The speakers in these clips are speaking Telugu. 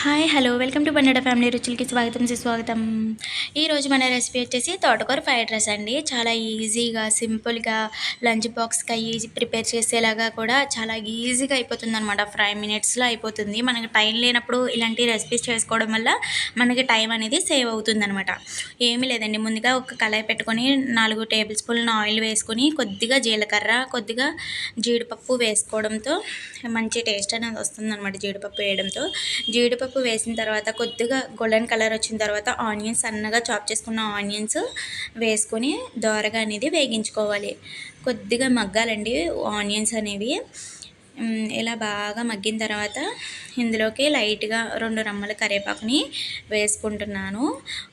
హాయ్ హలో వెల్కమ్ టు బండెడ ఫ్యామిలీ రుచులకి స్వాగతం సుస్వాగతం. ఈరోజు మన రెసిపీ వచ్చేసి తోటకూర ఫ్రైడ్ రైస్ అండి. చాలా ఈజీగా సింపుల్గా లంచ్ బాక్స్కి ఈజీ ప్రిపేర్ చేసేలాగా కూడా చాలా ఈజీగా అయిపోతుంది అనమాట. 5 మినిట్స్లో అయిపోతుంది. మనకి టైం లేనప్పుడు ఇలాంటి రెసిపీస్ చేసుకోవడం వల్ల మనకి టైం అనేది సేవ్ అవుతుంది అనమాట. ఏమీ లేదండి, ముందుగా ఒక కళాయి పెట్టుకొని 4 టేబుల్ స్పూన్ల ఆయిల్ వేసుకొని కొద్దిగా జీలకర్ర కొద్దిగా జీడిపప్పు వేసుకోవడంతో మంచి టేస్ట్ అనేది వస్తుంది అనమాట. జీడిపప్పు వేయడంతో జీడిపప్పు వేసిన తర్వాత కొద్దిగా గోల్డెన్ కలర్ వచ్చిన తర్వాత ఆనియన్స్ సన్నగా చాప్ చేసుకున్న ఆనియన్స్ వేసుకొని దోరగా అనేది వేగించుకోవాలి. కొద్దిగా మగ్గాలండి ఆనియన్స్ అనేవి. ఇలా బాగా మగ్గిన తర్వాత ఇందులోకి లైట్గా 2 రెమ్మల కరివేపాకుని వేసుకుంటున్నాను.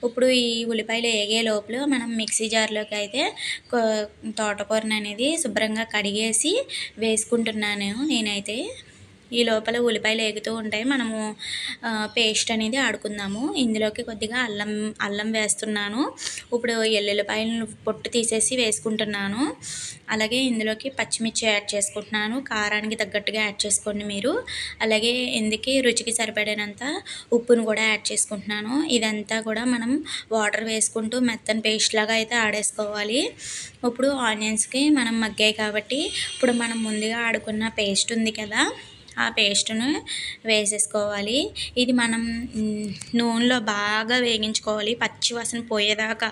ఇప్పుడు ఈ ఉల్లిపాయలు వేగే లోపల మనం మిక్సీ జార్లోకి అయితే తోటకూరని అనేది శుభ్రంగా కడిగేసి వేసుకుంటున్నాను నేనైతే. ఈ లోపల ఉల్లిపాయలు వేగుతూ ఉంటాయి, మనము పేస్ట్ అనేది ఆడుకుందాము. ఇందులోకి కొద్దిగా అల్లం వేస్తున్నాను. ఇప్పుడు ఎల్లుల్లిపాయలను పొట్టు తీసేసి వేసుకుంటున్నాను. అలాగే ఇందులోకి పచ్చిమిర్చి యాడ్ చేసుకుంటున్నాను. కారానికి తగ్గట్టుగా యాడ్ చేసుకోండి మీరు. అలాగే రుచికి సరిపడినంత ఉప్పును కూడా యాడ్ చేసుకుంటున్నాను. ఇదంతా కూడా మనం వాటర్ వేసుకుంటూ మెత్తని పేస్ట్ లాగా అయితే ఆడేసుకోవాలి. ఇప్పుడు ఆనియన్స్కి మనం మగ్గాయి కాబట్టి ఇప్పుడు మనం ముందుగా ఆడుకున్న పేస్ట్ ఉంది కదా, ఆ పేస్ట్ను వేసేసుకోవాలి. ఇది మనం నూనెలో బాగా వేగించుకోవాలి, పచ్చి వాసన పోయేదాకా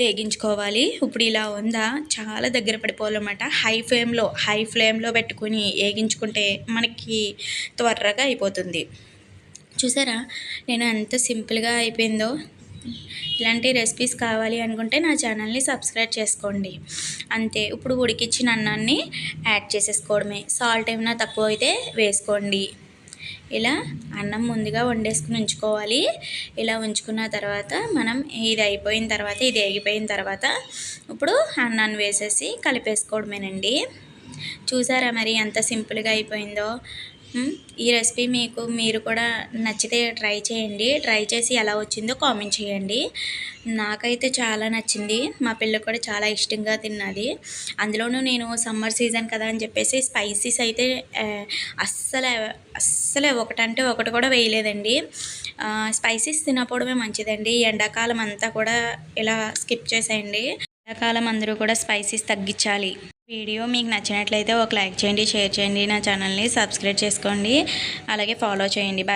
వేగించుకోవాలి. ఇప్పుడు ఇలా ఉందా, చాలా దగ్గర పడిపోవాలన్నమాట. హై ఫ్లేమ్లో పెట్టుకుని వేగించుకుంటే మనకి త్వరగా అయిపోతుంది. చూసారా నేను ఎంత సింపుల్గా అయిపోయిందో. ఇలాంటి రెసిపీస్ కావాలి అనుకుంటే నా ఛానల్ని సబ్స్క్రైబ్ చేసుకోండి అంతే. ఇప్పుడు ఉడికించిన అన్నాన్ని యాడ్ చేసేసుకోవడమే. సాల్ట్ ఏమైనా తక్కువ అయితే వేసుకోండి. ఇలా అన్నం ముందుగా వండేసుకుని ఉంచుకోవాలి. ఇలా ఉంచుకున్న తర్వాత మనం ఇది వేగిపోయిన తర్వాత ఇప్పుడు అన్నాన్ని వేసేసి కలిపేసుకోవడమేనండి. చూసారా మరి ఎంత సింపుల్గా అయిపోయిందో. ఈ రెసిపీ మీరు కూడా నచ్చితే ట్రై చేయండి. ట్రై చేసి ఎలా వచ్చిందో కామెంట్ చేయండి. నాకైతే చాలా నచ్చింది, మా పిల్లకి కూడా చాలా ఇష్టంగా తిన్నది. అందులోనూ నేను సమ్మర్ సీజన్ కదా అని చెప్పేసి స్పైసీస్ అయితే అస్సలే ఒకటంటే ఒకటి కూడా వేయలేదండి. స్పైసీస్ తినకపోవడమే మంచిదండి. ఎండాకాలం అంతా కూడా ఇలా స్కిప్ చేసేయండి. ఎండాకాలం అందరూ కూడా స్పైసీస్ తగ్గించాలి. వీడియో మీకు నచ్చినట్లయితే ఒక లైక్ చేయండి, షేర్ చేయండి, నా ఛానల్ని సబ్స్క్రైబ్ చేసుకోండి, అలాగే ఫాలో చేయండి. బాయ్.